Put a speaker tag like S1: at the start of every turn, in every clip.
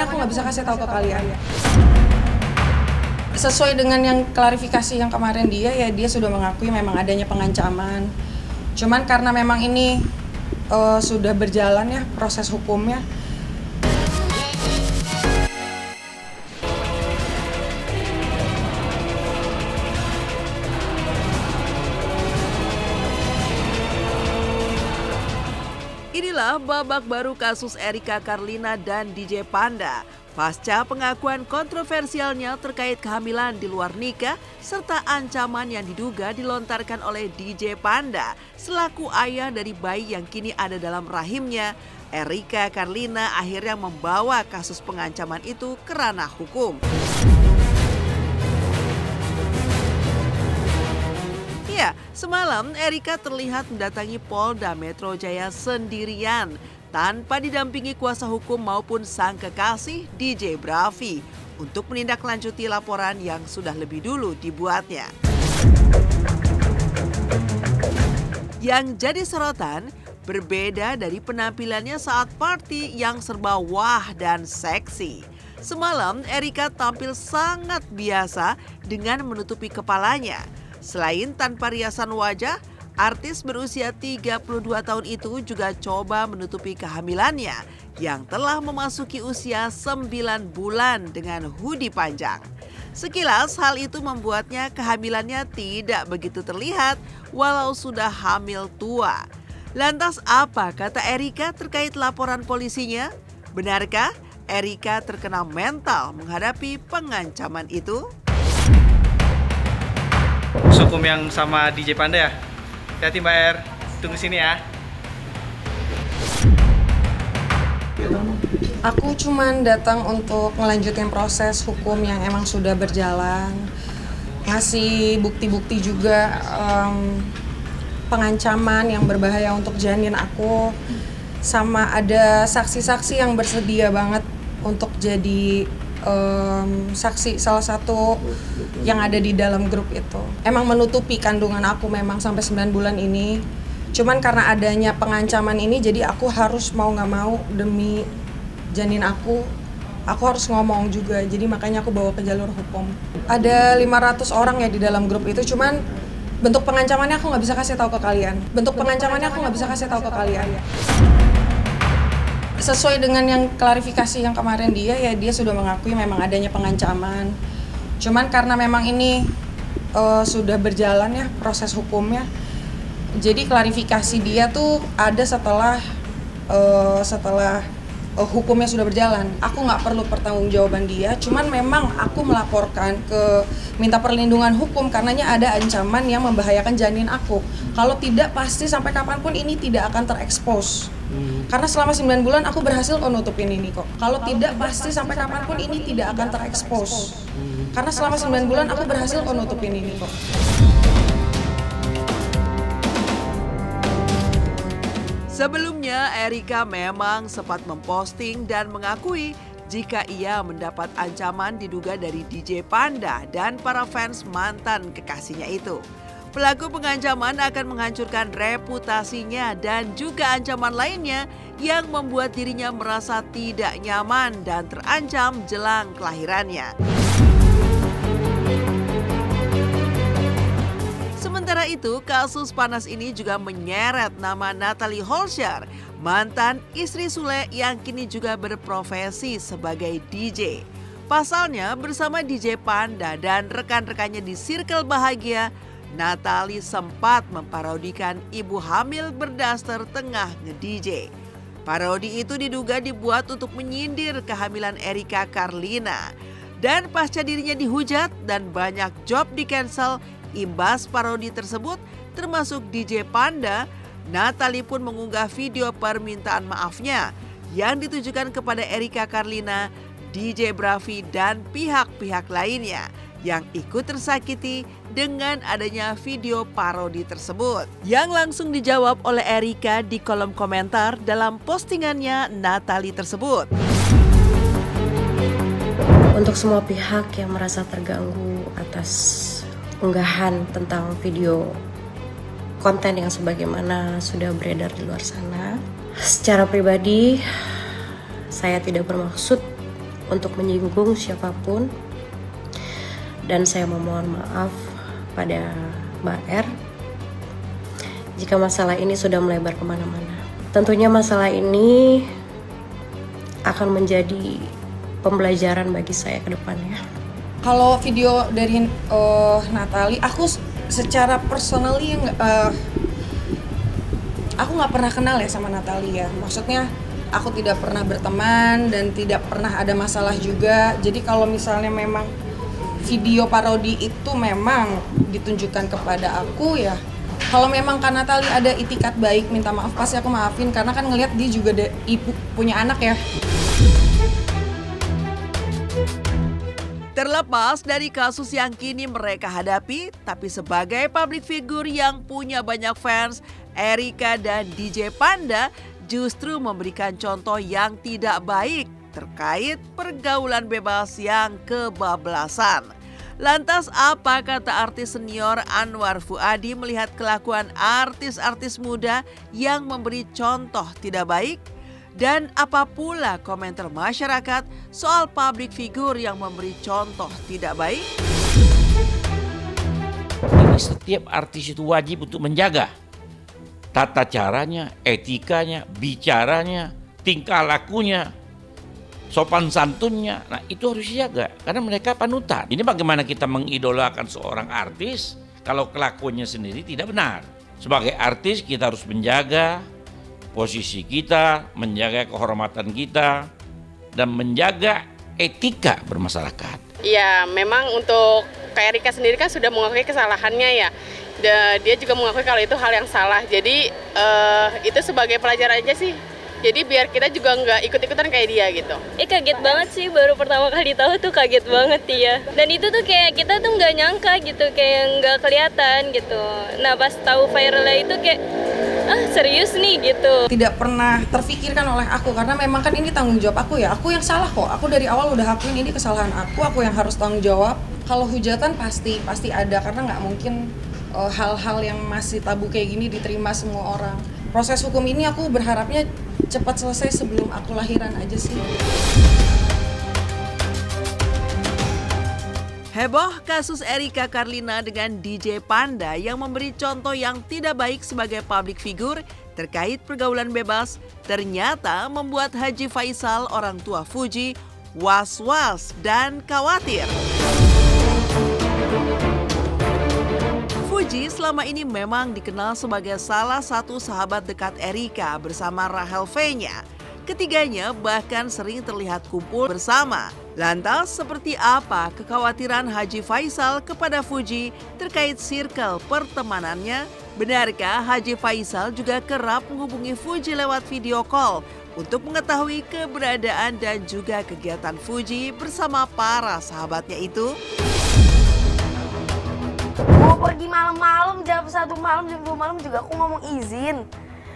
S1: Aku nggak bisa kasih tahu ke kalian. Sesuai dengan yang klarifikasi yang kemarin dia sudah mengakui memang adanya pengancaman. Cuman karena memang ini sudah berjalan ya proses hukumnya.
S2: Inilah babak baru kasus Erika Karlina dan DJ Panda. Pasca pengakuan kontroversialnya terkait kehamilan di luar nikah serta ancaman yang diduga dilontarkan oleh DJ Panda selaku ayah dari bayi yang kini ada dalam rahimnya, Erika Karlina akhirnya membawa kasus pengancaman itu ke ranah hukum. Ya, semalam Erika terlihat mendatangi Polda Metro Jaya sendirian tanpa didampingi kuasa hukum maupun sang kekasih DJ Bravi untuk menindaklanjuti laporan yang sudah lebih dulu dibuatnya. Yang jadi sorotan berbeda dari penampilannya saat party yang serba wah dan seksi. Semalam Erika tampil sangat biasa dengan menutupi kepalanya. Selain tanpa riasan wajah, artis berusia 32 tahun itu juga coba menutupi kehamilannya yang telah memasuki usia 9 bulan dengan hoodie panjang. Sekilas hal itu membuatnya kehamilannya tidak begitu terlihat walau sudah hamil tua. Lantas apa kata Erika terkait laporan polisinya? Benarkah Erika terkena mental menghadapi pengancaman itu?
S3: Hukum yang sama DJ Panda ya? Hati-hati Mbak Er, tunggu sini ya.
S1: Aku cuman datang untuk melanjutkan proses hukum yang emang sudah berjalan. Ngasih bukti-bukti juga pengancaman yang berbahaya untuk janin aku. Sama ada saksi-saksi yang bersedia banget untuk jadi saksi salah satu yang ada di dalam grup itu. Emang menutupi kandungan aku memang sampai 9 bulan ini. Cuman karena adanya pengancaman ini jadi aku harus mau nggak mau demi janin aku harus ngomong juga. Jadi makanya aku bawa ke jalur hukum. Ada 500 orang ya di dalam grup itu, cuman bentuk pengancamannya aku nggak bisa kasih tahu ke kalian. Sesuai dengan yang klarifikasi yang kemarin dia sudah mengakui memang adanya pengancaman. Cuman karena memang ini sudah berjalan ya proses hukumnya. Jadi klarifikasi dia tuh ada setelah hukumnya sudah berjalan. Aku nggak perlu pertanggungjawaban dia, cuman memang aku melaporkan minta perlindungan hukum karenanya ada ancaman yang membahayakan janin aku. Kalau tidak pasti sampai kapanpun ini tidak akan terekspos. Karena selama 9 bulan aku berhasil kok nutupin ini kok. Kalau tidak pasti sampai kapanpun ini tidak akan terekspos. Karena selama 9 bulan aku berhasil kok nutupin ini kok.
S2: Sebelumnya, Erika memang sempat memposting dan mengakui jika ia mendapat ancaman diduga dari DJ Panda dan para fans mantan kekasihnya itu. Pelaku pengancaman akan menghancurkan reputasinya dan juga ancaman lainnya yang membuat dirinya merasa tidak nyaman dan terancam jelang kelahirannya. Sementara itu, kasus panas ini juga menyeret nama Natalie Holscher, mantan istri Sule yang kini juga berprofesi sebagai DJ. Pasalnya bersama DJ Panda dan rekan-rekannya di Circle Bahagia, Natalie sempat memparodikan ibu hamil berdaster tengah nge-DJ. Parodi itu diduga dibuat untuk menyindir kehamilan Erika Karlina. Dan pasca dirinya dihujat dan banyak job di-cancel imbas parodi tersebut termasuk DJ Panda, Natalie pun mengunggah video permintaan maafnya yang ditujukan kepada Erika Karlina, DJ Bravi dan pihak-pihak lainnya yang ikut tersakiti dengan adanya video parodi tersebut. Yang langsung dijawab oleh Erika di kolom komentar dalam postingannya Natalie tersebut.
S4: Untuk semua pihak yang merasa terganggu atas unggahan tentang video konten yang sebagaimana sudah beredar di luar sana, secara pribadi saya tidak bermaksud untuk menyinggung siapapun. Dan saya memohon maaf pada Mbak R jika masalah ini sudah melebar kemana-mana. Tentunya masalah ini akan menjadi pembelajaran bagi saya ke depannya.
S1: Kalau video dari Natalie, aku secara personally aku nggak pernah kenal ya sama Natalie ya. Maksudnya aku tidak pernah berteman dan tidak pernah ada masalah juga. Jadi kalau misalnya memang video parodi itu memang ditunjukkan kepada aku ya, kalau memang Kak Natalie ada itikat baik minta maaf, pasti aku maafin karena kan ngelihat dia juga ibu punya anak ya.
S2: Terlepas dari kasus yang kini mereka hadapi, tapi sebagai public figure yang punya banyak fans, Erika dan DJ Panda justru memberikan contoh yang tidak baik terkait pergaulan bebas yang kebablasan. Lantas apa kata artis senior Anwar Fuadi melihat kelakuan artis-artis muda yang memberi contoh tidak baik? Dan apa pula komentar masyarakat soal public figure yang memberi contoh tidak baik?
S5: Jadi setiap artis itu wajib untuk menjaga tata caranya, etikanya, bicaranya, tingkah lakunya, sopan santunnya. Nah itu harus dijaga karena mereka panutan. Ini bagaimana kita mengidolakan seorang artis kalau kelakuannya sendiri tidak benar. Sebagai artis kita harus menjaga posisi kita, menjaga kehormatan kita, dan menjaga etika bermasyarakat.
S6: Ya memang untuk Kak Erika sendiri kan sudah mengakui kesalahannya ya. Dia juga mengakui kalau itu hal yang salah. Jadi itu sebagai pelajaran aja sih. Jadi biar kita juga nggak ikut-ikutan kayak dia gitu.
S7: Kaget banget sih, baru pertama kali tahu tuh kaget banget ya. Dan itu tuh kayak kita tuh nggak nyangka gitu, kayak nggak kelihatan gitu. Nah pas tahu viralnya itu kayak, serius nih gitu.
S1: Tidak pernah terfikirkan oleh aku karena memang kan ini tanggung jawab aku ya. Aku yang salah kok. Aku dari awal udah akuin ini kesalahan aku yang harus tanggung jawab. Kalau hujatan pasti ada karena nggak mungkin hal-hal yang masih tabu kayak gini diterima semua orang. Proses hukum ini aku berharapnya cepat selesai sebelum aku lahiran aja sih.
S2: Heboh kasus Erika Carlina dengan DJ Panda yang memberi contoh yang tidak baik sebagai public figure terkait pergaulan bebas ternyata membuat Haji Faisal, orang tua Fuji, was-was dan khawatir. Fuji selama ini memang dikenal sebagai salah satu sahabat dekat Erika bersama Rahel V-nya. Ketiganya bahkan sering terlihat kumpul bersama. Lantas seperti apa kekhawatiran Haji Faisal kepada Fuji terkait circle pertemanannya? Benarkah Haji Faisal juga kerap menghubungi Fuji lewat video call untuk mengetahui keberadaan dan juga kegiatan Fuji bersama para sahabatnya itu?
S8: Mau pergi malam-malam, jam 1 malam, jam 2 malam juga aku ngomong izin.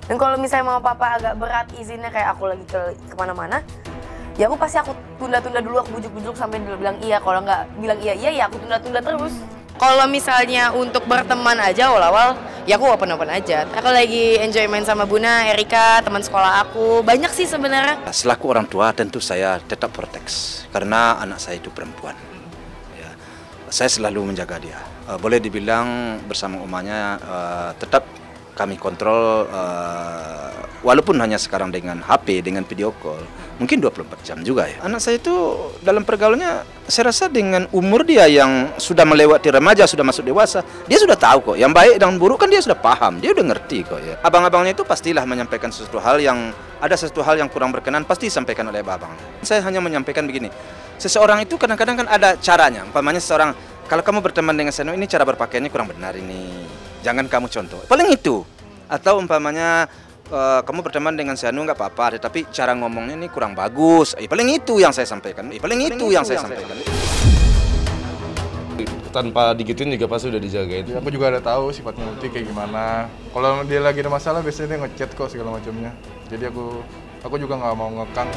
S8: Dan kalau misalnya mama papa agak berat izinnya kayak aku lagi kemana-mana, ya aku pasti aku tunda-tunda dulu, aku bujuk-bujuk sampai dia bilang iya. Kalau nggak bilang iya ya aku tunda-tunda terus. Kalau misalnya untuk berteman aja awal-awal, ya aku open-open aja. Aku lagi enjoy main sama Buna, Erika, teman sekolah aku. Banyak sih sebenarnya.
S9: Selaku orang tua tentu saya tetap proteks karena anak saya itu perempuan. Ya, saya selalu menjaga dia. Boleh dibilang bersama omanya tetap kami kontrol, walaupun hanya sekarang dengan HP, dengan video call, mungkin 24 jam juga ya. Anak saya itu dalam pergaulannya, saya rasa dengan umur dia yang sudah melewati remaja, sudah masuk dewasa, dia sudah tahu kok, yang baik dan buruk kan dia sudah paham, dia udah ngerti kok ya. Abang-abangnya itu pastilah menyampaikan sesuatu hal yang, ada sesuatu hal yang kurang berkenan, pasti disampaikan oleh abang. Saya hanya menyampaikan begini, seseorang itu kadang-kadang kan ada caranya, umpamanya seseorang, kalau kamu berteman dengan saya ini cara berpakaiannya kurang benar ini. Jangan kamu contoh, paling itu. Atau umpamanya kamu berteman dengan Sianu nggak apa-apa, tetapi cara ngomongnya ini kurang bagus. Paling itu yang saya sampaikan. Saya sampaikan.
S10: Tanpa digituin juga pasti udah dijagain.
S11: Aku juga ada tahu sifatnya Uti kayak gimana. Kalau dia lagi ada masalah biasanya dia ngechat kok segala macamnya. Jadi aku juga nggak mau ngekang.